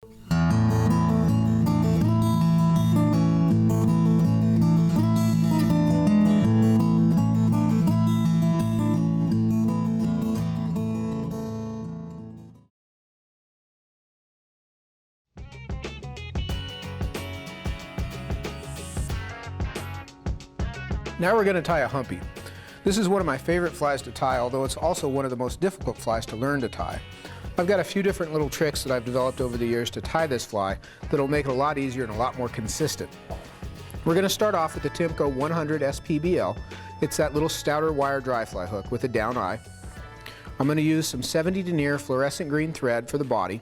Now we're going to tie a humpy. This is one of my favorite flies to tie, although it's also one of the most difficult flies to learn to tie. I've got a few different little tricks that I've developed over the years to tie this fly that'll make it a lot easier and a lot more consistent. We're going to start off with the Timco 100 SPBL. It's that little stouter wire dry fly hook with a down eye. I'm going to use some 70 denier fluorescent green thread for the body.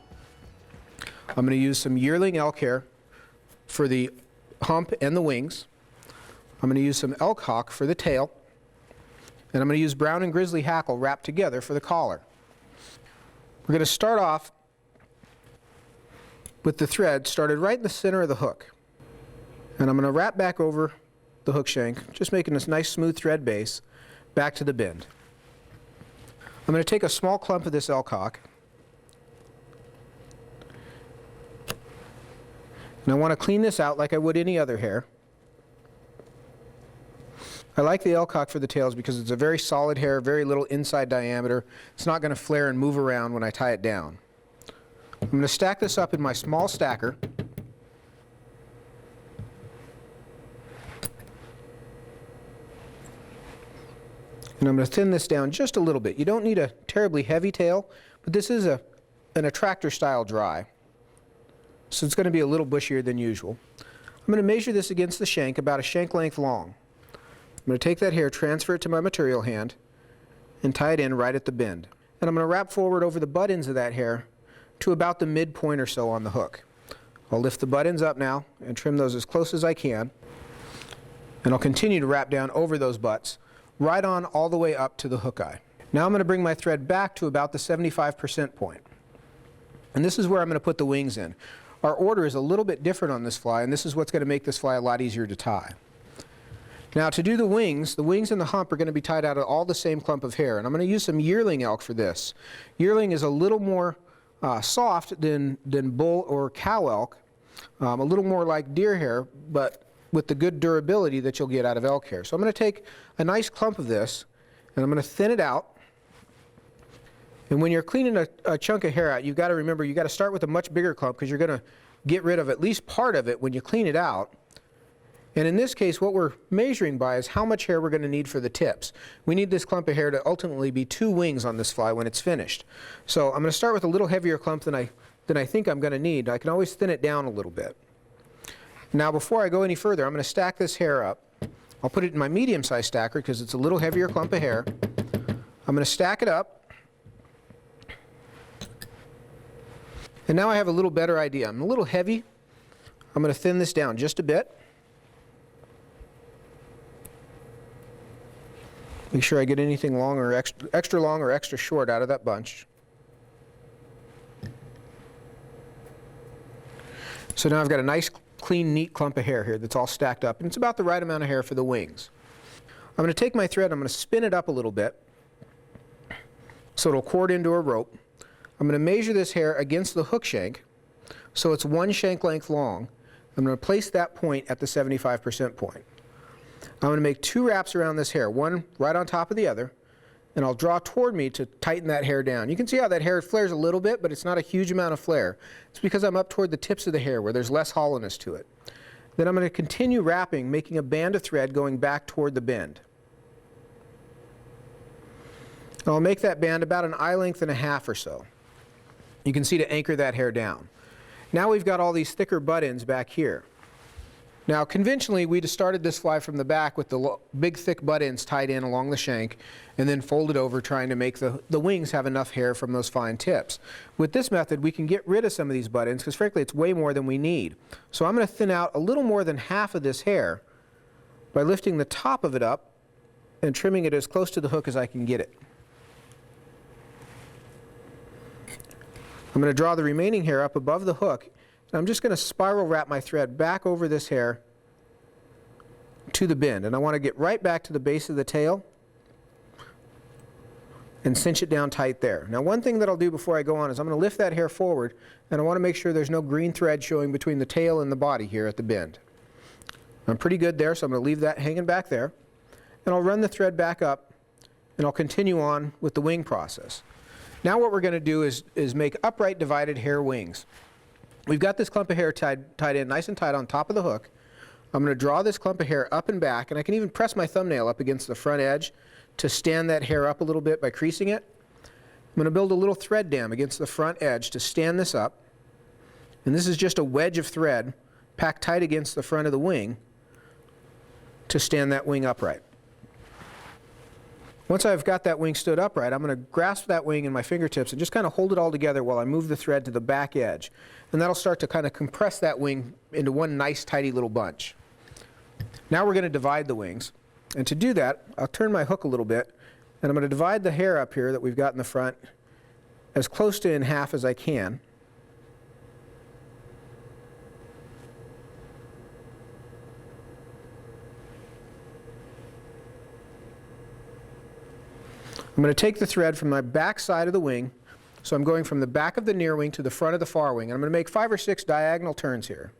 I'm going to use some yearling elk hair for the hump and the wings. I'm going to use some elk hawk for the tail, and I'm going to use brown and grizzly hackle wrapped together for the collar. We're going to start off with the thread started right in the center of the hook, and I'm going to wrap back over the hook shank, just making this nice smooth thread base back to the bend. I'm going to take a small clump of this elk hawk, and I want to clean this out like I would any other hair. I like the elk hawk for the tails because it's a very solid hair, very little inside diameter. It's not going to flare and move around when I tie it down. I'm going to stack this up in my small stacker. And I'm going to thin this down just a little bit. You don't need a terribly heavy tail, but this is an attractor style dry. So it's going to be a little bushier than usual. I'm going to measure this against the shank, about a shank length long. I'm going to take that hair, transfer it to my material hand, and tie it in right at the bend. And I'm going to wrap forward over the butt ends of that hair to about the midpoint or so on the hook. I'll lift the butt ends up now and trim those as close as I can. And I'll continue to wrap down over those butts, right on all the way up to the hook eye. Now I'm going to bring my thread back to about the 75% point. And this is where I'm going to put the wings in. Our order is a little bit different on this fly, and this is what's going to make this fly a lot easier to tie. Now to do the wings and the hump are going to be tied out of all the same clump of hair, and I'm going to use some yearling elk for this. Yearling is a little more soft than bull or cow elk, a little more like deer hair, but with the good durability that you'll get out of elk hair. So I'm going to take a nice clump of this, and I'm going to thin it out. And when you're cleaning a chunk of hair out, you've got to remember you've got to start with a much bigger clump because you're going to get rid of at least part of it when you clean it out. And in this case, what we're measuring by is how much hair we're going to need for the tips. We need this clump of hair to ultimately be 2 wings on this fly when it's finished. So I'm going to start with a little heavier clump than I think I'm going to need. I can always thin it down a little bit. Now before I go any further, I'm going to stack this hair up. I'll put it in my medium-sized stacker because it's a little heavier clump of hair. I'm going to stack it up. And now I have a little better idea. I'm a little heavy. I'm going to thin this down just a bit. Make sure I get anything long or extra long or extra short out of that bunch. So now I've got a nice, clean, neat clump of hair here that's all stacked up, and it's about the right amount of hair for the wings. I'm going to take my thread, I'm going to spin it up a little bit so it'll cord into a rope. I'm going to measure this hair against the hook shank so it's 1 shank length long. I'm going to place that point at the 75% point. I'm going to make 2 wraps around this hair, one right on top of the other, and I'll draw toward me to tighten that hair down. You can see how that hair flares a little bit, but it's not a huge amount of flare. It's because I'm up toward the tips of the hair where there's less hollowness to it. Then I'm going to continue wrapping, making a band of thread going back toward the bend. And I'll make that band about an eye length and a half or so. You can see to anchor that hair down. Now we've got all these thicker butt ends back here. Now conventionally we'd have started this fly from the back with the big thick butt ends tied in along the shank and then folded over trying to make the wings have enough hair from those fine tips. With this method we can get rid of some of these butt ends because frankly it's way more than we need. So I'm going to thin out a little more than half of this hair by lifting the top of it up and trimming it as close to the hook as I can get it. I'm going to draw the remaining hair up above the hook. I'm just going to spiral wrap my thread back over this hair to the bend, and I want to get right back to the base of the tail and cinch it down tight there. Now one thing that I'll do before I go on is I'm going to lift that hair forward, and I want to make sure there's no green thread showing between the tail and the body here at the bend. I'm pretty good there, so I'm going to leave that hanging back there. And I'll run the thread back up, and I'll continue on with the wing process. Now what we're going to do is make upright divided hair wings. We've got this clump of hair tied in nice and tight on top of the hook. I'm going to draw this clump of hair up and back, and I can even press my thumbnail up against the front edge to stand that hair up a little bit by creasing it. I'm going to build a little thread dam against the front edge to stand this up. And this is just a wedge of thread packed tight against the front of the wing to stand that wing upright. Once I've got that wing stood upright, I'm going to grasp that wing in my fingertips and just kind of hold it all together while I move the thread to the back edge. And that'll start to kind of compress that wing into one nice tidy little bunch. Now we're going to divide the wings. And to do that, I'll turn my hook a little bit, and I'm going to divide the hair up here that we've got in the front as close to in half as I can. I'm going to take the thread from my back side of the wing, so I'm going from the back of the near wing to the front of the far wing. And I'm going to make 5 or 6 diagonal turns here.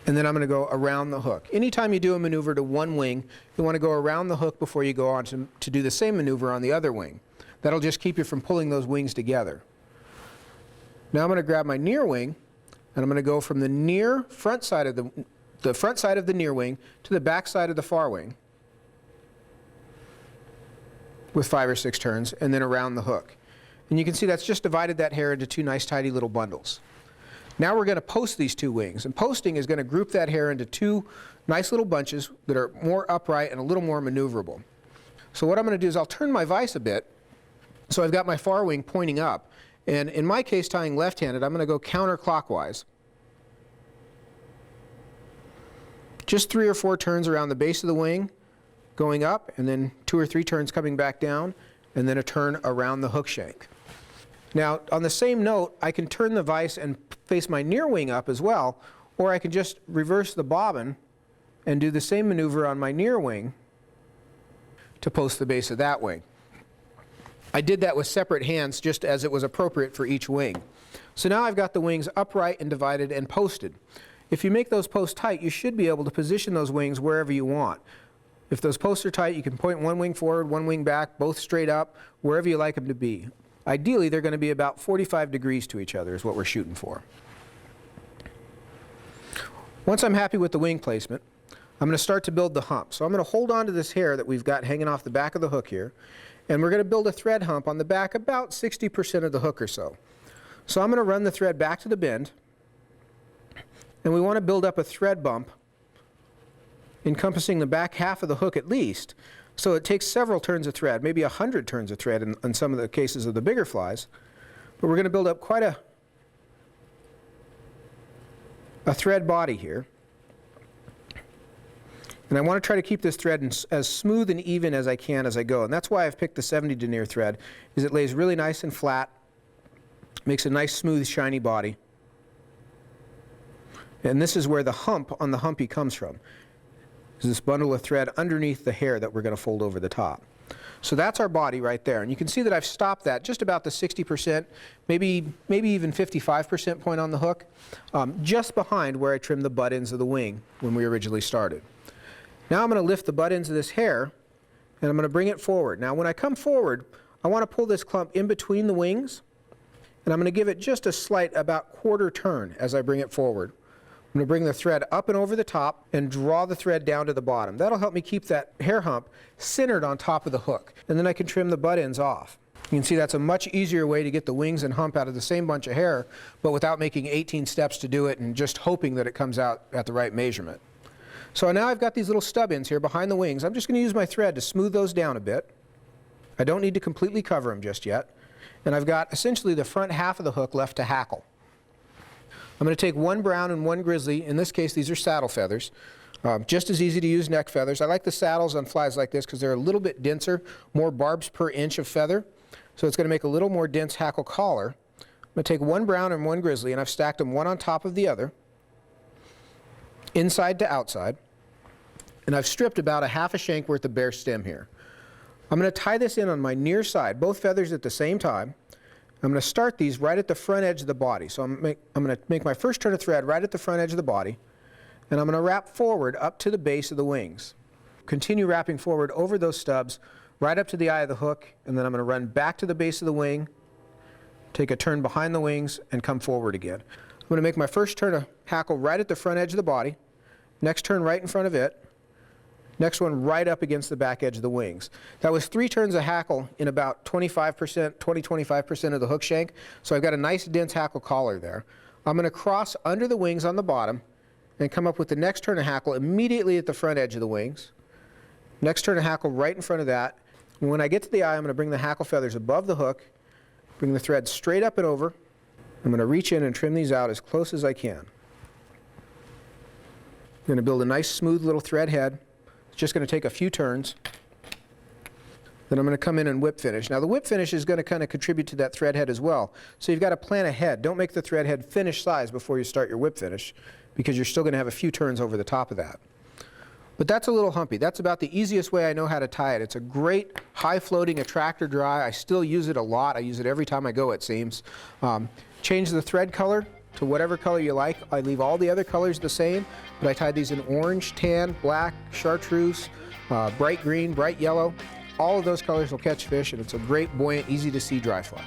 And then I'm going to go around the hook. Anytime you do a maneuver to one wing, you want to go around the hook before you go on to do the same maneuver on the other wing. That'll just keep you from pulling those wings together. Now I'm going to grab my near wing, and I'm going to go from the near front side of the front side of the near wing to the back side of the far wing with 5 or 6 turns, and then around the hook. And you can see that's just divided that hair into 2 nice tidy little bundles. Now we're going to post these 2 wings, and posting is going to group that hair into 2 nice little bunches that are more upright and a little more maneuverable. So what I'm going to do is I'll turn my vise a bit, so I've got my far wing pointing up, and in my case tying left-handed, I'm going to go counterclockwise. Just 3 or 4 turns around the base of the wing, going up, and then 2 or 3 turns coming back down, and then a turn around the hook shank. Now, on the same note, I can turn the vise and face my near wing up as well, or I can just reverse the bobbin and do the same maneuver on my near wing to post the base of that wing. I did that with separate hands just as it was appropriate for each wing. So now I've got the wings upright and divided and posted. If you make those posts tight, you should be able to position those wings wherever you want. If those posts are tight, you can point one wing forward, one wing back, both straight up, wherever you like them to be. Ideally, they're going to be about 45 degrees to each other is what we're shooting for. Once I'm happy with the wing placement, I'm going to start to build the hump. So I'm going to hold on to this hair that we've got hanging off the back of the hook here, and we're going to build a thread hump on the back about 60% of the hook or so. So I'm going to run the thread back to the bend, and we want to build up a thread bump encompassing the back half of the hook at least. So it takes several turns of thread, maybe 100 turns of thread in some of the cases of the bigger flies. But we're going to build up quite a thread body here. And I want to try to keep this thread as smooth and even as I can as I go. And that's why I've picked the 70 denier thread, is it lays really nice and flat, makes a nice smooth shiny body. And this is where the hump on the Humpy comes from. Is this bundle of thread underneath the hair that we're going to fold over the top. So that's our body right there. And you can see that I've stopped that just about the 60%, maybe even 55% point on the hook, just behind where I trimmed the butt ends of the wing when we originally started. Now I'm going to lift the butt ends of this hair, and I'm going to bring it forward. Now when I come forward, I want to pull this clump in between the wings, and I'm going to give it just a slight, about quarter turn as I bring it forward. I'm going to bring the thread up and over the top and draw the thread down to the bottom. That'll help me keep that hair hump centered on top of the hook, and then I can trim the butt ends off. You can see that's a much easier way to get the wings and hump out of the same bunch of hair, but without making 18 steps to do it and just hoping that it comes out at the right measurement. So now I've got these little stub ends here behind the wings. I'm just going to use my thread to smooth those down a bit. I don't need to completely cover them just yet. And I've got essentially the front half of the hook left to hackle. I'm going to take 1 brown and 1 grizzly. In this case, these are saddle feathers. Just as easy to use neck feathers. I like the saddles on flies like this because they're a little bit denser, more barbs per inch of feather. So it's going to make a little more dense hackle collar. I'm going to take 1 brown and 1 grizzly, and I've stacked them one on top of the other, inside to outside. And I've stripped about a half a shank worth of bare stem here. I'm going to tie this in on my near side, both feathers at the same time. I'm going to start these right at the front edge of the body. So I'm going to make my first turn of thread right at the front edge of the body, and I'm going to wrap forward up to the base of the wings. Continue wrapping forward over those stubs right up to the eye of the hook, and then I'm going to run back to the base of the wing, take a turn behind the wings, and come forward again. I'm going to make my first turn of hackle right at the front edge of the body, next turn right in front of it, next one right up against the back edge of the wings. That was 3 turns of hackle in about 20-25% of the hook shank, so I've got a nice dense hackle collar there. I'm going to cross under the wings on the bottom and come up with the next turn of hackle immediately at the front edge of the wings. Next turn of hackle right in front of that. And when I get to the eye, I'm going to bring the hackle feathers above the hook, bring the thread straight up and over. I'm going to reach in and trim these out as close as I can. I'm going to build a nice smooth little thread head. It's just going to take a few turns. Then I'm going to come in and whip finish. Now the whip finish is going to kind of contribute to that thread head as well. So you've got to plan ahead. Don't make the thread head finish size before you start your whip finish, because you're still going to have a few turns over the top of that. But that's a little humpy. That's about the easiest way I know how to tie it. It's a great high-floating attractor dry. I still use it a lot. I use it every time I go, it seems. Change the thread color to whatever color you like. I leave all the other colors the same, but I tied these in orange, tan, black, chartreuse, bright green, bright yellow. All of those colors will catch fish, and it's a great, buoyant, easy to see dry fly.